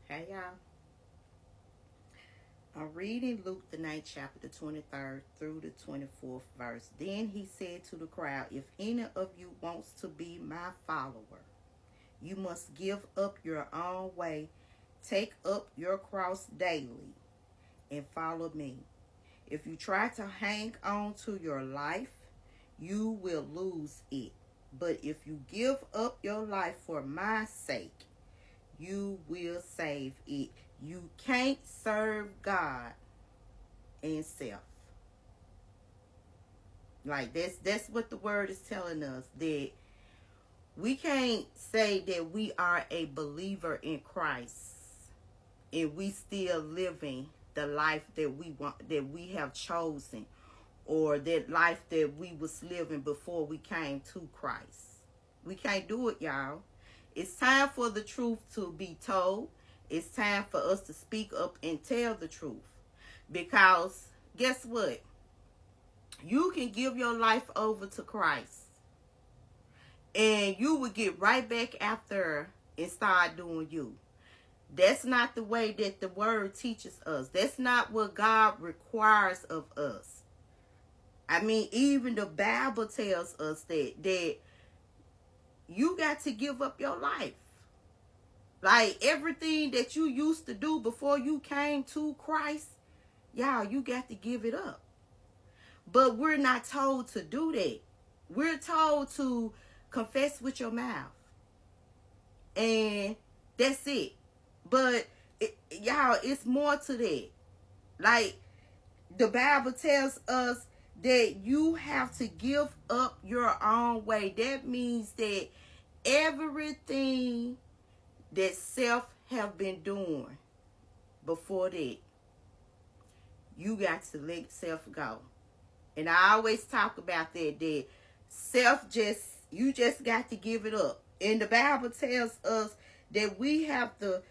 Hey y'all. I'm reading Luke the 9th chapter, the 23rd through the 24th verse. Then he said to the crowd, if any of you wants to be my follower, you must give up your own way, take up your cross daily, and follow me. If you try to hang on to your life, you will lose it. But if you give up your life for my sake, you will save it. You can't serve God and self. Like that's what the word is telling us, that we can't say that we are a believer in Christ and we still living the life that we want, that we have chosen, or that life that we was living before we came to Christ. We can't do it, y'all. It's time for the truth to be told. It's time for us to speak up and tell the truth. Because guess what? You can give your life over to Christ and you will get right back after and start doing you. That's not the way that the word teaches us. That's not what God requires of us. I mean, even the Bible tells us that you got to give up your life. Like everything that you used to do before you came to Christ, y'all, you got to give it up. But we're not told to do that. We're told to confess with your mouth. And that's it. But y'all, it's more to that. Like the Bible tells us that you have to give up your own way. That means that everything that self have been doing before that, you got to let self go. And I always talk about that self you just got to give it up. And the Bible tells us that we have to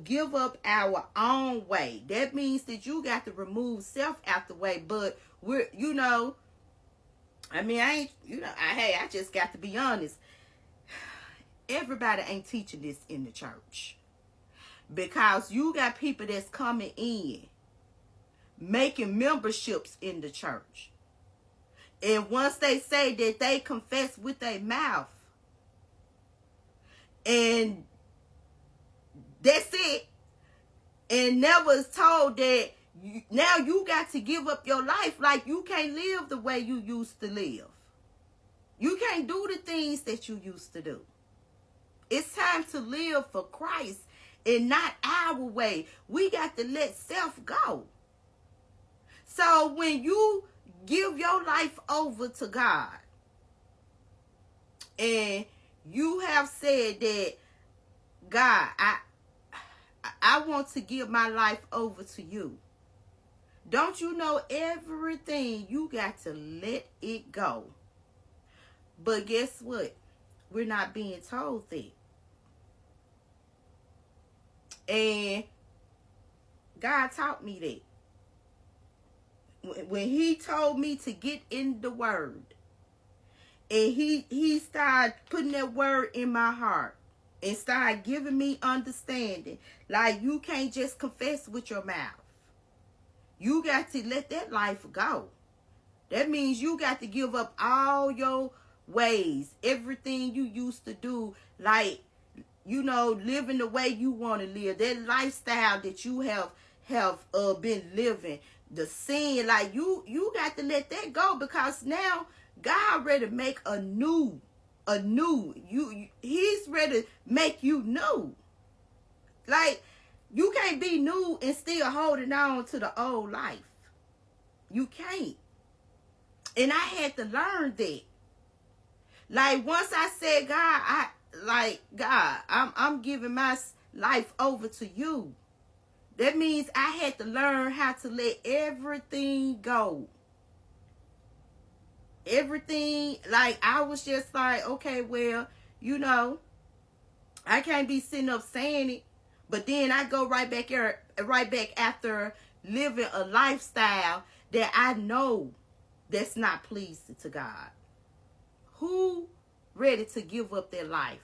give up our own way. That means that you got to remove self out the way. But we're, I mean, I just got to be honest. Everybody ain't teaching this in the church. Because you got people that's coming in, making memberships in the church. And once they say that they confess with their mouth, and that's it, and never is told that now you got to give up your life. Like you can't live the way you used to live. You can't do the things that you used to do. It's time to live for Christ and not our way. We got to let self go. So when you give your life over to God and you have said that, God, I want to give my life over to you. Don't you know everything? You got to let it go. But guess what? We're not being told that. And God taught me that. When he told me to get in the word, and he started putting that word in my heart and started giving me understanding. Like you can't just confess with your mouth. You got to let that life go. That means you got to give up all your ways, everything you used to do, like, living the way you want to live, that lifestyle that you have been living, the sin, like you got to let that go, because now God ready to make a new he's ready to make you new. Like you can't be new and still holding on to the old life. You can't. And I had to learn that. Like once I said, God, I'm giving my life over to you. That means I had to learn how to let everything go. Everything, like I was just like, okay, well, I can't be sitting up saying it, but then I go right back after living a lifestyle that I know that's not pleasing to God. Who ready to give up their life?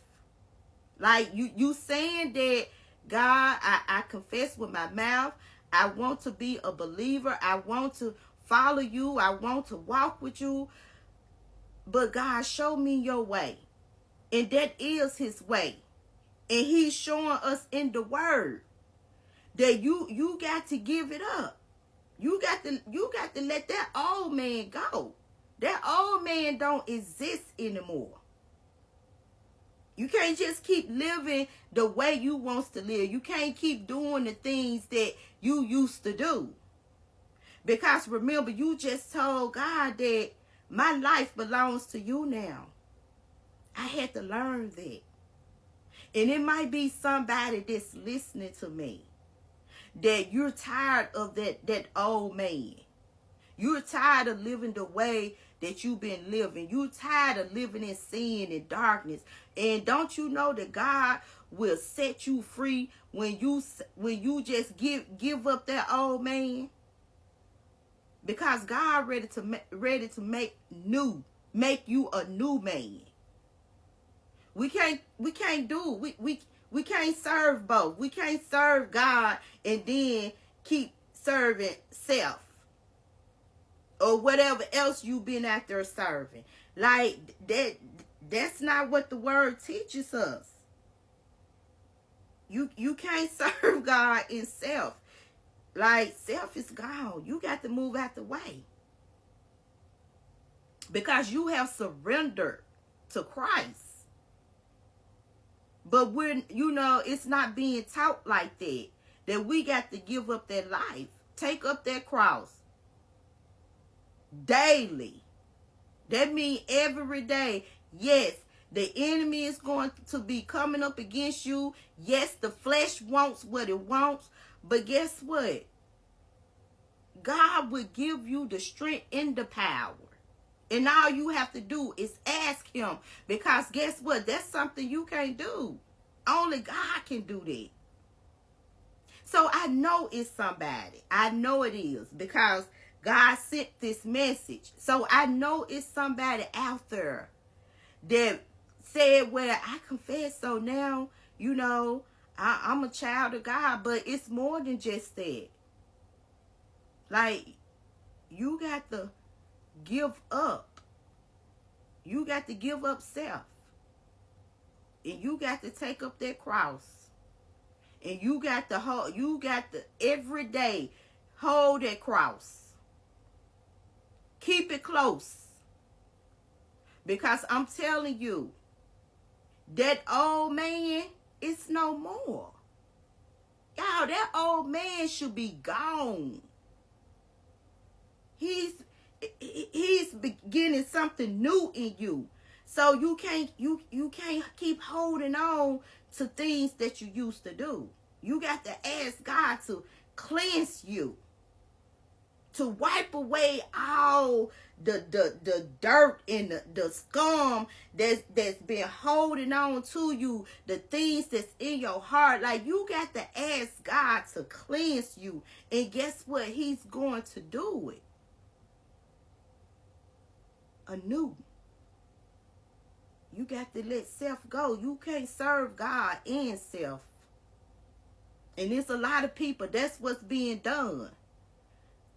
Like you saying that God, I confess with my mouth. I want to be a believer. I want to follow you. I want to walk with you. But God, show me your way. And that is his way. And he's showing us in the word that you got to give it up. You got to let that old man go. That old man don't exist anymore. You can't just keep living the way you want to live. You can't keep doing the things that you used to do. Because remember, you just told God that my life belongs to you now. I had to learn that. And it might be somebody that's listening to me, that you're tired of that old man. You're tired of living the way that you've been living. You're tired of living in sin and darkness. And don't you know that God will set you free when you just give up that old man? Because God ready to make you a new man. We can't serve both. We can't serve God and then keep serving self or whatever else you've been out there serving. Like that's not what the word teaches us. You can't serve God in self. Like, self is gone. You got to move out the way. Because you have surrendered to Christ. But it's not being taught like that. That we got to give up that life. Take up that cross. Daily. That means every day. Yes, the enemy is going to be coming up against you. Yes, the flesh wants what it wants. But guess what? God will give you the strength and the power. And all you have to do is ask him. Because guess what? That's something you can't do. Only God can do that. So I know it's somebody. I know it is. Because God sent this message. So I know it's somebody out there that said, well, I confess. So now, I'm a child of God. But it's more than just that. Like, you got to give up. You got to give up self. And you got to take up that cross. And you got to every day hold that cross. Keep it close. Because I'm telling you, that old man is no more. Y'all, that old man should be gone. He's beginning something new in you. So you can't keep holding on to things that you used to do. You got to ask God to cleanse you. To wipe away all the dirt and the scum that's been holding on to you, the things that's in your heart. Like, you got to ask God to cleanse you. And guess what? He's going to do it. Anew. You got to let self go. You can't serve God and self. And there's a lot of people, that's what's being done.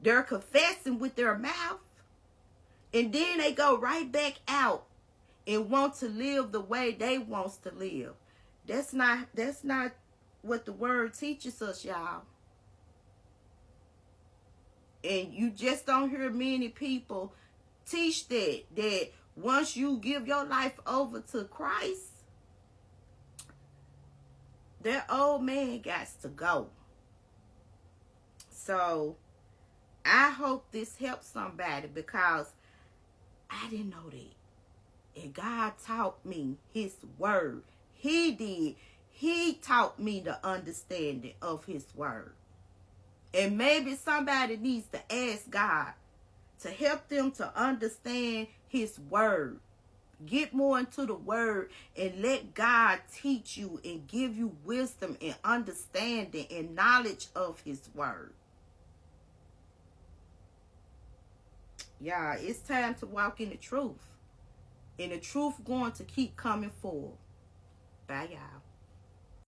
They're confessing with their mouth, and then they go right back out and want to live the way they want to live. That's not what the word teaches us, y'all. And you just don't hear many people teach that once you give your life over to Christ, that old man got to go. So I hope this helps somebody, because I didn't know that. And God taught me his word. He did. He taught me the understanding of his word. And maybe somebody needs to ask God to help them to understand his word. Get more into the word and let God teach you and give you wisdom and understanding and knowledge of his word. Y'all, it's time to walk in the truth. And the truth going to keep coming forward. Bye, y'all.